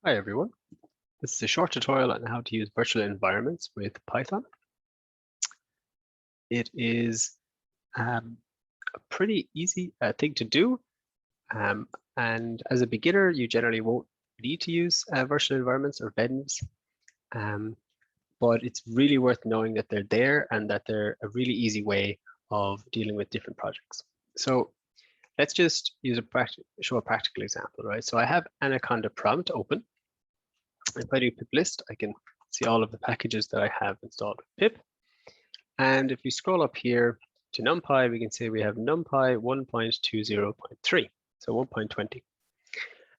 Hi everyone, this is a short tutorial on how to use virtual environments with Python. It is a pretty easy thing to do, and as a beginner you generally won't need to use virtual environments or venvs, but it's really worth knowing that they're there and that they're a really easy way of dealing with different projects. So let's just use show a practical example, right? So I have Anaconda prompt open. If I do pip list, I can see all of the packages that I have installed with pip. And if we scroll up here to NumPy, we can see we have NumPy 1.20.3, so 1.20.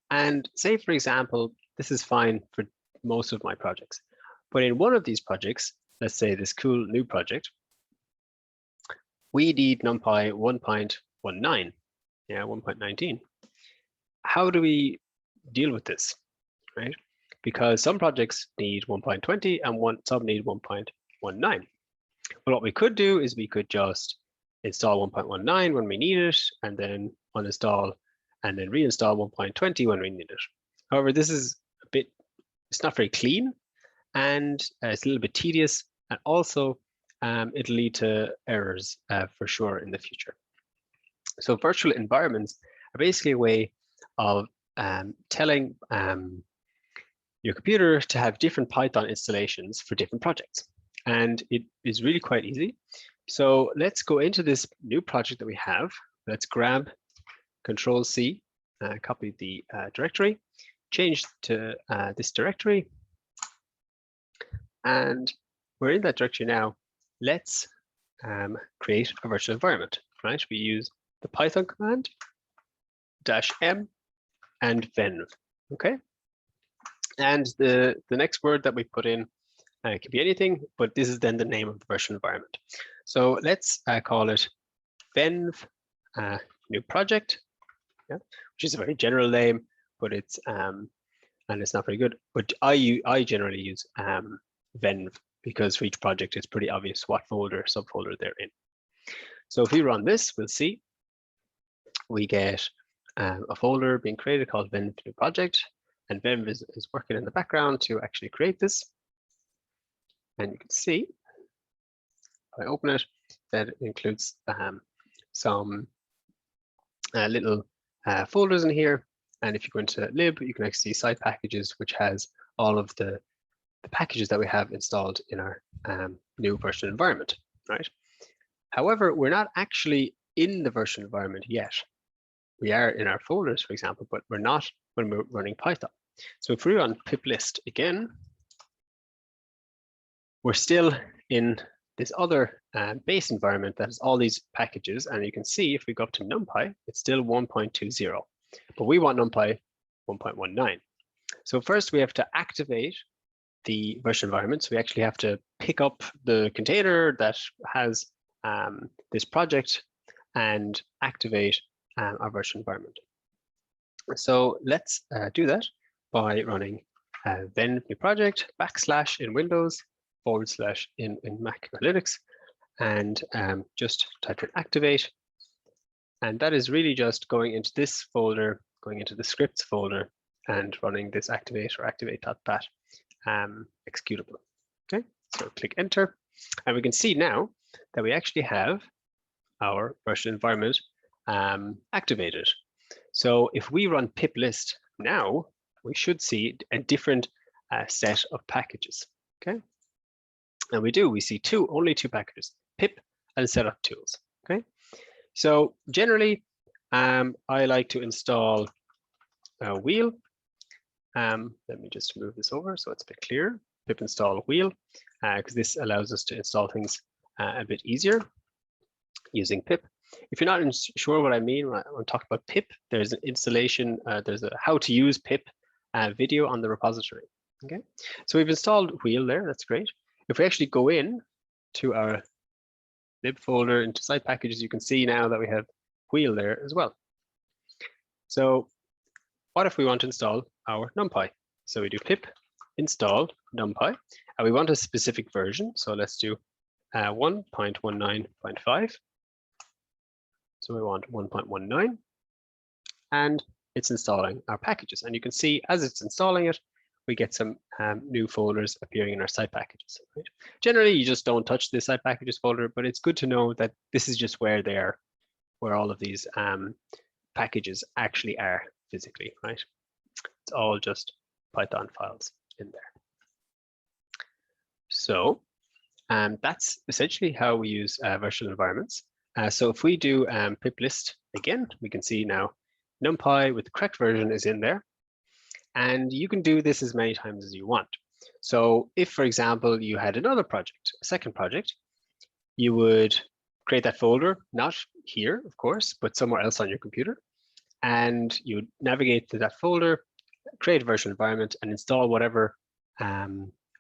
And say, for example, this is fine for most of my projects. But in one of these projects, let's say this cool new project, we need NumPy 1.19, yeah, 1.19. How do we deal with this, right? Because some projects need 1.20 and some need 1.19. Well, what we could do is we could just install 1.19 when we need it, and then uninstall and then reinstall 1.20 when we need it. However, this is it's not very clean, and it's a little bit tedious, and also it'll lead to errors for sure in the future. So virtual environments are basically a way of telling your computer to have different Python installations for different projects. And it is really quite easy. So let's go into this new project that we have. Let's grab Control-C, copy the directory, change to this directory. And we're in that directory now. Let's create a virtual environment, right? We use the Python command, -m and venv, okay? And the next word that we put in can be anything, but this is then the name of the virtual environment. So let's call it venv new project, yeah, which is a very general name, but it's and it's not very good. But I generally use venv because for each project it's pretty obvious what folder, subfolder they're in. So if we run this, we'll see we get a folder being created called venv new project. And venv is working in the background to actually create this. And you can see, if I open it, that it includes some little folders in here. And if you go into lib, you can actually see side packages, which has all of the packages that we have installed in our new virtual environment, right? However, we're not actually in the virtual environment yet. We are in our folders, for example, but we're not when we're running Python. So if we run pip list again, we're still in this other base environment that has all these packages. And you can see if we go up to NumPy, it's still 1.20, but we want NumPy 1.19. So first we have to activate the virtual environment. So we actually have to pick up the container that has this project and activate our virtual environment. So let's do that by running venv new project / in Windows / in Mac or Linux, and just type in activate. And that is really just going into this folder, going into the scripts folder, and running this activate or activate.bat executable. Okay, so click enter, and we can see now that we actually have our virtual environment activated. So if we run pip list now, we should see a different set of packages. Okay, and we see only two packages, pip and setup tools. Okay, so generally I like to install a wheel. Let me just move this over so it's a bit clearer. Pip install wheel, because this allows us to install things a bit easier using pip. If you're not sure what I mean when I'm talking about pip, there's an installation, there's a how to use pip video on the repository. Okay, so we've installed wheel there, that's great. If we actually go in to our lib folder into side packages, you can see now that we have wheel there as well. So what if we want to install our NumPy? So we do pip install NumPy, and we want a specific version. So let's do 1.19.5. So we want 1.19, and it's installing our packages. And you can see as it's installing it, we get some new folders appearing in our site packages. Right? Generally, you just don't touch the site packages folder, but it's good to know that this is just where they are, where all of these packages actually are physically, right? It's all just Python files in there. So that's essentially how we use virtual environments. So if we do pip list again, we can see now NumPy with the correct version is in there. And you can do this as many times as you want. So if, for example, you had another project, a second project, you would create that folder, not here, of course, but somewhere else on your computer. And you would navigate to that folder, create a virtual environment, and install whatever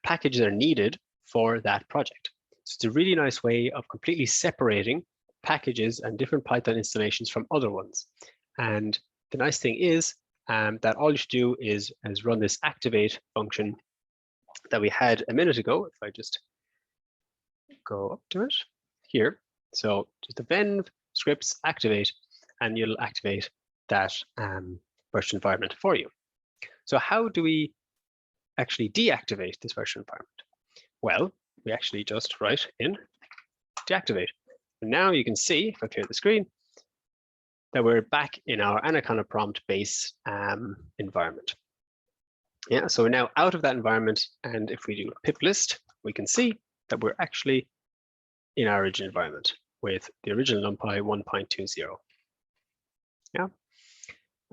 packages are needed for that project. So it's a really nice way of completely separating packages and different Python installations from other ones. And the nice thing is that all you should do is run this activate function that we had a minute ago. If I just go up to it here. So just the venv scripts activate, and you'll activate that virtual environment for you. So how do we actually deactivate this virtual environment? Well, we actually just write in deactivate. And now you can see, if I clear the screen, that we're back in our Anaconda prompt base environment. Yeah, so we're now out of that environment. And if we do a pip list, we can see that we're actually in our original environment with the original NumPy 1.20. Yeah.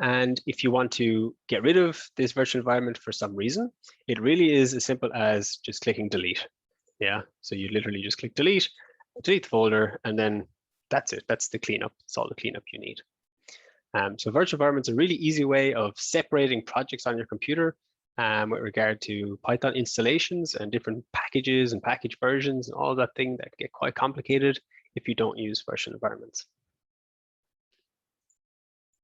And if you want to get rid of this virtual environment for some reason, it really is as simple as just clicking delete. Yeah, so you literally just click delete the folder, and then that's it. That's the cleanup. It's all the cleanup you need. So virtual environments are a really easy way of separating projects on your computer with regard to Python installations and different packages and package versions and all that thing that get quite complicated if you don't use virtual environments.